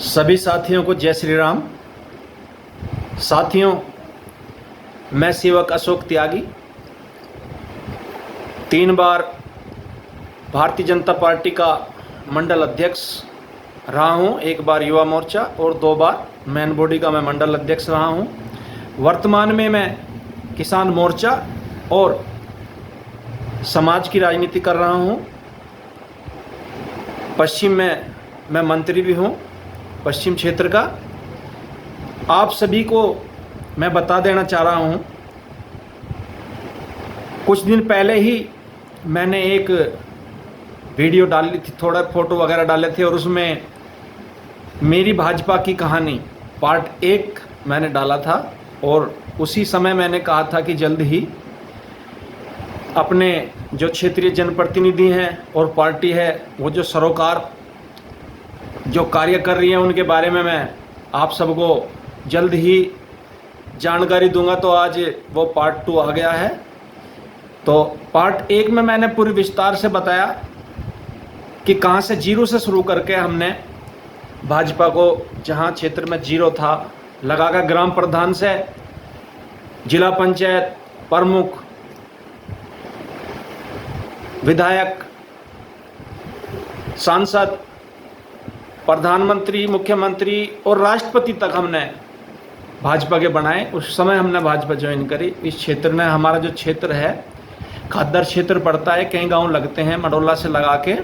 सभी साथियों को जय श्री राम। साथियों, मैं सेवक अशोक त्यागी 3 बार भारतीय जनता पार्टी का मंडल अध्यक्ष रहा हूं। 1 बार युवा मोर्चा और 2 बार मैन बॉडी का मैं मंडल अध्यक्ष रहा हूं। वर्तमान में मैं किसान मोर्चा और समाज की राजनीति कर रहा हूं। पश्चिम में मैं मंत्री भी हूं, पश्चिम क्षेत्र का। आप सभी को मैं बता देना चाह रहा हूं, कुछ दिन पहले ही मैंने एक वीडियो डाली थी, थोड़ा फोटो वगैरह डाले थे, और उसमें मेरी भाजपा की कहानी पार्ट 1 मैंने डाला था। और उसी समय मैंने कहा था कि जल्द ही अपने जो क्षेत्रीय जनप्रतिनिधि हैं और पार्टी है, वो जो सरोकार जो कार्य कर रही है, उनके बारे में मैं आप सबको जल्द ही जानकारी दूंगा। तो आज वो पार्ट 2 आ गया है। तो पार्ट 1 में मैंने पूरी विस्तार से बताया कि कहाँ से जीरो से शुरू करके हमने भाजपा को, जहाँ क्षेत्र में जीरो था, लगाकर ग्राम प्रधान से जिला पंचायत प्रमुख, विधायक, सांसद, प्रधानमंत्री, मुख्यमंत्री और राष्ट्रपति तक हमने भाजपा के बनाए। उस समय हमने भाजपा ज्वाइन करी। इस क्षेत्र में हमारा जो क्षेत्र है, खादर क्षेत्र पड़ता है, कई गांव लगते हैं मडोला से लगा के,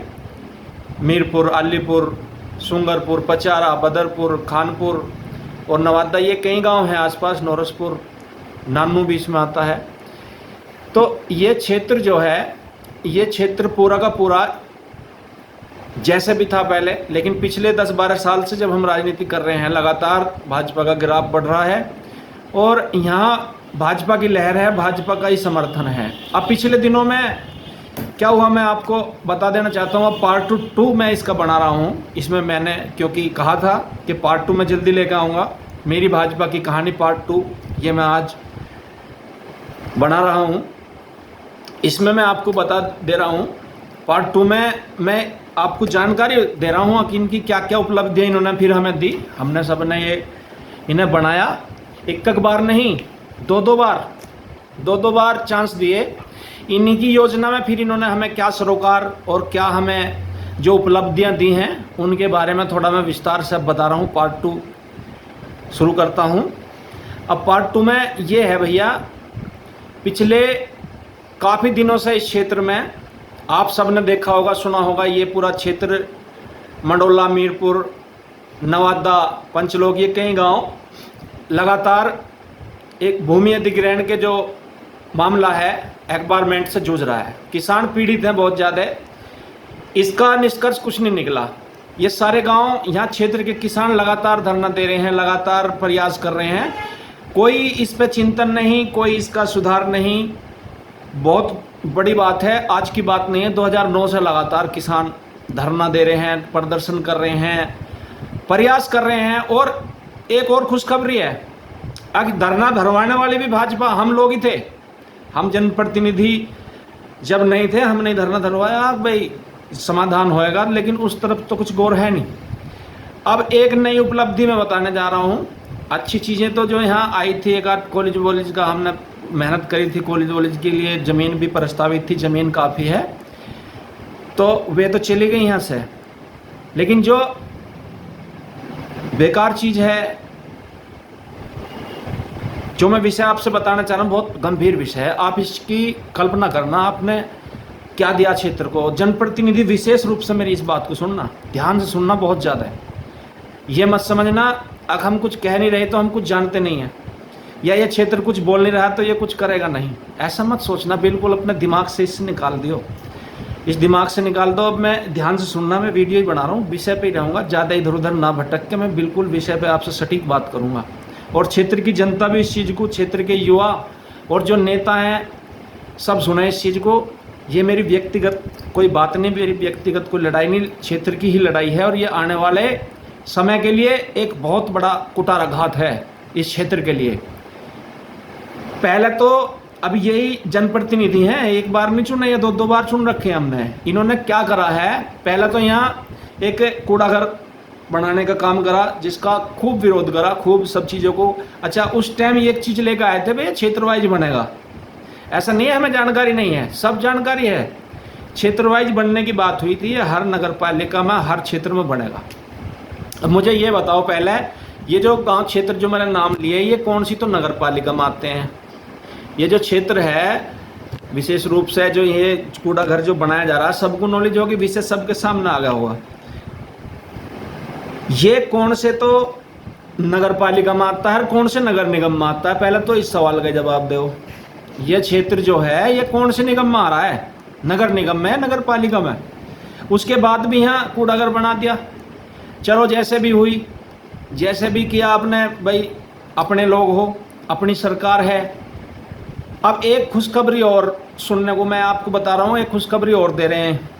मीरपुर, अलीपुर, सुंगरपुर, पचारा, बदरपुर, खानपुर और नवादा, ये कई गांव हैं आसपास। नौरसपुर, नानू भी इसमें आता है। तो ये क्षेत्र जो है, ये क्षेत्र पूरा का पूरा जैसे भी था पहले, लेकिन पिछले 10-12 साल से जब हम राजनीति कर रहे हैं, लगातार भाजपा का ग्राफ बढ़ रहा है और यहाँ भाजपा की लहर है, भाजपा का ही समर्थन है। अब पिछले दिनों में क्या हुआ, मैं आपको बता देना चाहता हूँ। अब पार्ट 2 मैं इसका बना रहा हूँ। इसमें मैंने क्योंकि कहा था कि पार्ट 2 मैं जल्दी लेकर आऊँगा, मेरी भाजपा की कहानी पार्ट 2, ये मैं आज बना रहा हूँ। इसमें मैं आपको बता दे रहा हूँ, पार्ट 2 में मैं आपको जानकारी दे रहा हूँ कि इनकी क्या क्या उपलब्धियाँ इन्होंने फिर हमें दी। हमने सब ने ये इन्हें बनाया, एक बार नहीं, 2 बार चांस दिए। इन्हीं की योजना में फिर इन्होंने हमें क्या सरोकार और क्या हमें जो उपलब्धियाँ दी हैं, उनके बारे में थोड़ा मैं विस्तार से बता रहा हूँ। पार्ट 2 शुरू करता हूँ। अब पार्ट 2 में ये है भैया, पिछले काफ़ी दिनों से इस क्षेत्र में आप सब ने देखा होगा, सुना होगा, ये पूरा क्षेत्र मंडोला, मीरपुर, नवादा, पंचलोक, ये कई गांव लगातार एक भूमि अधिग्रहण के जो मामला है, एक्वायरमेंट से जूझ रहा है। किसान पीड़ित हैं बहुत ज़्यादा। इसका निष्कर्ष कुछ नहीं निकला। ये सारे गांव, यहाँ क्षेत्र के किसान लगातार धरना दे रहे हैं, लगातार प्रयास कर रहे हैं। कोई इस पर चिंतन नहीं, कोई इसका सुधार नहीं। बहुत बड़ी बात है, आज की बात नहीं है। 2009 से लगातार किसान धरना दे रहे हैं, प्रदर्शन कर रहे हैं, प्रयास कर रहे हैं। और एक और खुशखबरी है, आज धरना धरवाने वाले भी भाजपा, हम लोग ही थे। हम जनप्रतिनिधि जब नहीं थे, हमने धरना धरवाया, भाई समाधान होएगा, लेकिन उस तरफ तो कुछ गौर है नहीं। अब एक नई उपलब्धि मैं बताने जा रहा हूँ। अच्छी चीज़ें तो जो यहाँ आई थी, एक आध कॉलेज वॉलेज का हमने मेहनत करी थी, कॉलेज वॉलेज के लिए ज़मीन भी प्रस्तावित थी, ज़मीन काफ़ी है, तो वे तो चली गई यहाँ से। लेकिन जो बेकार चीज़ है, जो मैं विषय आपसे बताना चाह रहा हूँ, बहुत गंभीर विषय है। आप इसकी कल्पना करना, आपने क्या दिया क्षेत्र को। जनप्रतिनिधि विशेष रूप से मेरी इस बात को सुनना, ध्यान से सुनना, बहुत ज़्यादा है। ये मत समझना अगर हम कुछ कह नहीं रहे तो हम कुछ जानते नहीं हैं, या ये क्षेत्र कुछ बोल नहीं रहा तो ये कुछ करेगा नहीं, ऐसा मत सोचना। बिल्कुल अपने दिमाग से इससे निकाल दियो, इस दिमाग से निकाल दो। अब मैं ध्यान से सुनना, मैं वीडियो ही बना रहा हूँ, विषय पे ही रहूँगा, ज़्यादा इधर उधर ना भटक के मैं बिल्कुल विषय पे आपसे सटीक बात करूँगा। और क्षेत्र की जनता भी इस चीज़ को, क्षेत्र के युवा और जो नेता हैं, सब सुने इस चीज़ को। ये मेरी व्यक्तिगत कोई बात नहीं, मेरी व्यक्तिगत कोई लड़ाई नहीं, क्षेत्र की ही लड़ाई है। और ये आने वाले समय के लिए एक बहुत बड़ा कुठाराघात है इस क्षेत्र के लिए। पहले तो अब यही जनप्रतिनिधि हैं, एक बार नहीं चुने, या 2 बार चुन रखे हैं हमने। इन्होंने क्या करा है, पहले तो यहाँ एक कूड़ा घर बनाने का काम करा, जिसका खूब विरोध करा, खूब सब चीज़ों को। अच्छा, उस टाइम एक चीज़ लेकर आए थे भैया, क्षेत्र वाइज बनेगा। ऐसा नहीं है हमें जानकारी नहीं है, सब जानकारी है। क्षेत्र वाइज बनने की बात हुई थी, हर नगर पालिका में हर क्षेत्र में बनेगा। अब मुझे ये बताओ पहले, ये जो गांव क्षेत्र जो मैंने नाम लिए, ये कौन सी तो नगर पालिका में आते हैं? ये जो क्षेत्र है विशेष रूप से जो ये कूड़ा घर जो बनाया जा रहा है, सबको नॉलेज होगी, विशेष सबके सामने आ गया होगा। ये कौन से तो नगर पालिका में आता है, कौन से नगर निगम में आता है? पहले तो इस सवाल का जवाब दो। ये क्षेत्र जो है ये कौन से निगम में आ रहा है? नगर निगम में, नगर पालिका में। उसके बाद भी यहाँ कूड़ा घर बना दिया। चलो जैसे भी हुई, जैसे भी किया आपने भाई, अपने लोग हो, अपनी सरकार है। अब एक खुशखबरी और सुनने को मैं आपको बता रहा हूँ, एक खुशखबरी और दे रहे हैं,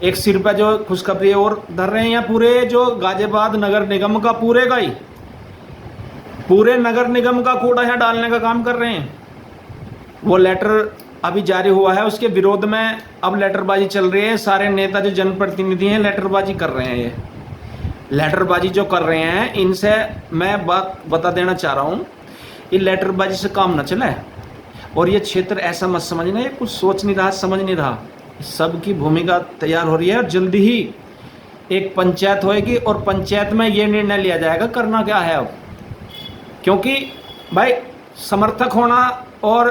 एक सिर पे जो खुशखबरी और धर रहे हैं। यहाँ पूरे जो गाजियाबाद नगर निगम का पूरे का ही, पूरे नगर निगम का कूड़ा यहाँ डालने का काम कर रहे हैं। वो लेटर अभी जारी हुआ है, उसके विरोध में अब लेटरबाजी चल रही है। सारे नेता जो जनप्रतिनिधि हैं लेटरबाजी कर रहे हैं। ये लेटरबाजी जो कर रहे हैं, इनसे मैं बात बता देना चाह रहा हूँ, ये लेटरबाजी से काम न चले। और ये क्षेत्र ऐसा मत समझना ये कुछ सोच नहीं रहा, समझ नहीं रहा। सबकी भूमिका तैयार हो रही है और जल्दी ही एक पंचायत होएगी और पंचायत में ये निर्णय लिया जाएगा करना क्या है अब। क्योंकि भाई समर्थक होना और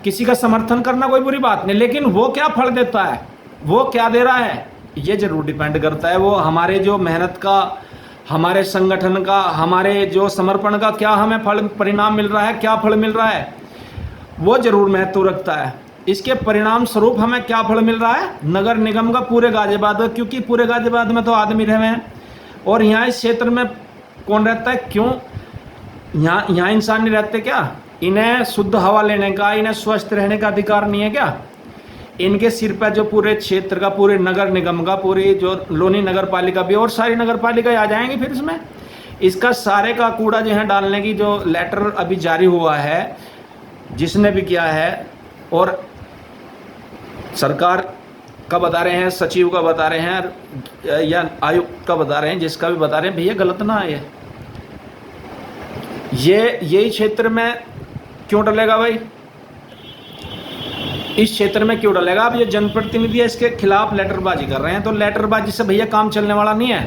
किसी का समर्थन करना कोई बुरी बात नहीं, लेकिन वो क्या फल देता है, वो क्या दे रहा है, ये जरूर डिपेंड करता है। वो हमारे जो मेहनत का, हमारे संगठन का, हमारे जो समर्पण का क्या हमें फल परिणाम मिल रहा है, क्या फल मिल रहा है, वो जरूर महत्व रखता है। इसके परिणाम स्वरूप हमें क्या फल मिल रहा है? नगर निगम का पूरे गाजियाबाद में, क्योंकि पूरे गाजियाबाद में तो आदमी रहे हैं और यहाँ इस क्षेत्र में कौन रहता है? क्यों यहाँ इंसान नहीं रहते क्या? इन्हें शुद्ध हवा लेने का, इन्हें स्वस्थ रहने का अधिकार नहीं है क्या? इनके सिर पर जो पूरे क्षेत्र का, पूरे नगर निगम का, पूरी जो लोनी नगर पालिका भी और सारी नगर पालिका आ जाएंगी फिर इसमें। इसका सारे का कूड़ा जो है डालने की जो लेटर अभी जारी हुआ है, जिसने भी किया है, और सरकार का बता रहे हैं, सचिव का बता रहे हैं या आयुक्त का बता रहे हैं, जिसका भी बता रहे हैं, भैया गलत ना है ये यही क्षेत्र में क्यों डलेगा भाई? इस क्षेत्र में क्यों डलेगा? अब ये जनप्रतिनिधि है, इसके खिलाफ लेटरबाजी कर रहे हैं, तो लेटरबाजी से भैया काम चलने वाला नहीं है।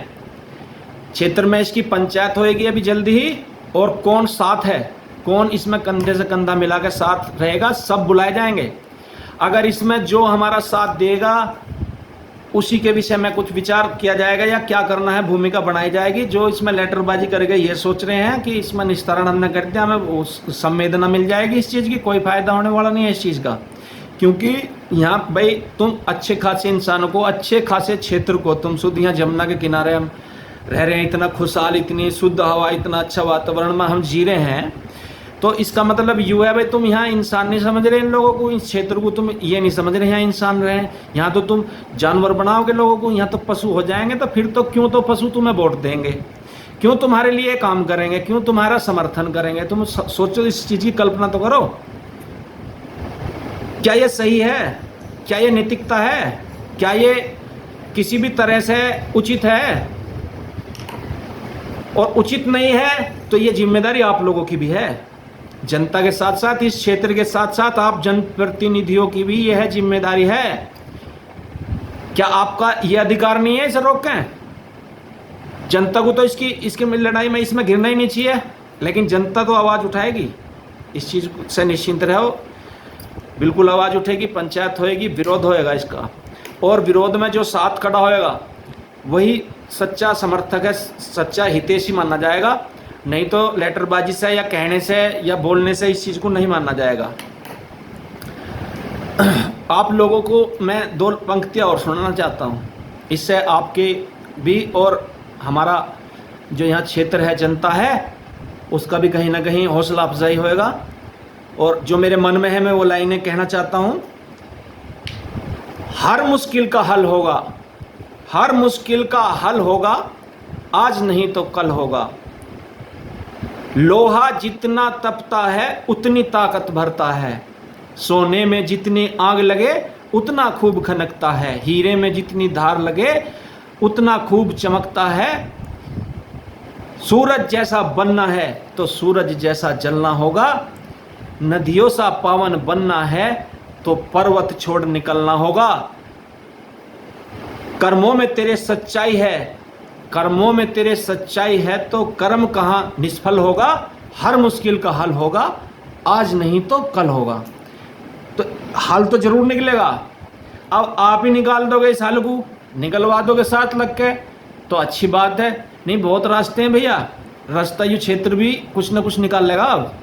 क्षेत्र में इसकी पंचायत होएगी अभी जल्दी ही, और कौन साथ है, कौन इसमें कंधे से कंधा मिला के साथ रहेगा, सब बुलाए जाएंगे। अगर इसमें जो हमारा साथ देगा उसी के विषय में कुछ विचार किया जाएगा या क्या करना है भूमिका बनाई जाएगी। जो इसमें लेटरबाजी करके ये सोच रहे हैं कि इसमें निस्तारण हमने कर दिया, हमें संवेदना मिल जाएगी इस चीज़ की, कोई फायदा होने वाला नहीं है इस चीज़ का। क्योंकि यहाँ भाई तुम अच्छे खासे इंसानों को, अच्छे खासे क्षेत्र को, तुम शुद्ध यहाँ जमुना के किनारे हम रह रहे हैं, इतना खुशहाल, इतनी शुद्ध हवा, इतना अच्छा वातावरण में हम जी रहे हैं, तो इसका मतलब यू है भाई तुम यहाँ इंसान नहीं समझ रहे इन लोगों को, इस क्षेत्र को तुम ये नहीं समझ रहे यहाँ इंसान रहे हैं। यहाँ तो तुम जानवर बनाओगे लोगों को, यहाँ तो पशु हो जाएंगे। तो फिर तो क्यों तो पशु तुम्हें वोट देंगे, क्यों तुम्हारे लिए काम करेंगे, क्यों तुम्हारा समर्थन करेंगे? तुम सोचो, इस चीज़ की कल्पना तो करो। क्या ये सही है? क्या ये नैतिकता है? क्या ये किसी भी तरह से उचित है? और उचित नहीं है तो ये जिम्मेदारी आप लोगों की भी है, जनता के साथ साथ, इस क्षेत्र के साथ साथ आप जनप्रतिनिधियों की भी यह जिम्मेदारी है। क्या आपका यह अधिकार नहीं है इसे रोकें? जनता को तो इसकी लड़ाई में इसमें गिरना ही नहीं चाहिए, लेकिन जनता तो आवाज़ उठाएगी, इस चीज़ से निश्चिंत रहो, बिल्कुल आवाज़ उठेगी, पंचायत होएगी, विरोध होएगा इसका। और विरोध में जो साथ खड़ा होएगा वही सच्चा समर्थक है, सच्चा हितैषी माना जाएगा। नहीं तो लेटरबाजी से या कहने से या बोलने से इस चीज़ को नहीं माना जाएगा। आप लोगों को मैं दो पंक्तियाँ और सुनाना चाहता हूँ, इससे आपके भी और हमारा जो यहाँ क्षेत्र है, जनता है, उसका भी कहीं ना कहीं हौसला अफजाई होएगा। और जो मेरे मन में है मैं वो लाइनें कहना चाहता हूँ। हर मुश्किल का हल होगा, हर मुश्किल का हल होगा, आज नहीं तो कल होगा। लोहा जितना तपता है उतनी ताकत भरता है, सोने में जितनी आग लगे उतना खूब खनकता है, हीरे में जितनी धार लगे उतना खूब चमकता है। सूरज जैसा बनना है तो सूरज जैसा जलना होगा। नदियों सा पावन बनना है तो पर्वत छोड़ निकलना होगा। कर्मों में तेरे सच्चाई है, कर्मों में तेरे सच्चाई है तो कर्म कहाँ निष्फल होगा। हर मुश्किल का हल होगा, आज नहीं तो कल होगा। तो हल तो जरूर निकलेगा। अब आप ही निकाल दोगे इस हल को, निकलवा दोगे साथ लग के तो अच्छी बात है। नहीं, बहुत रास्ते हैं भैया, रास्ता यू क्षेत्र भी कुछ ना कुछ निकाल लेगा। अब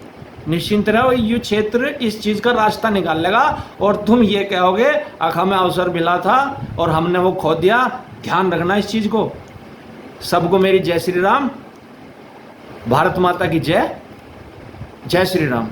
निश्चिंत रहो, यू क्षेत्र इस चीज़ का रास्ता निकाल लेगा और तुम ये कहोगे आखिर हमें अवसर मिला था और हमने वो खो दिया। ध्यान रखना इस चीज़ को। सबको मेरी जय श्री राम, भारत माता की जय, जय श्री राम।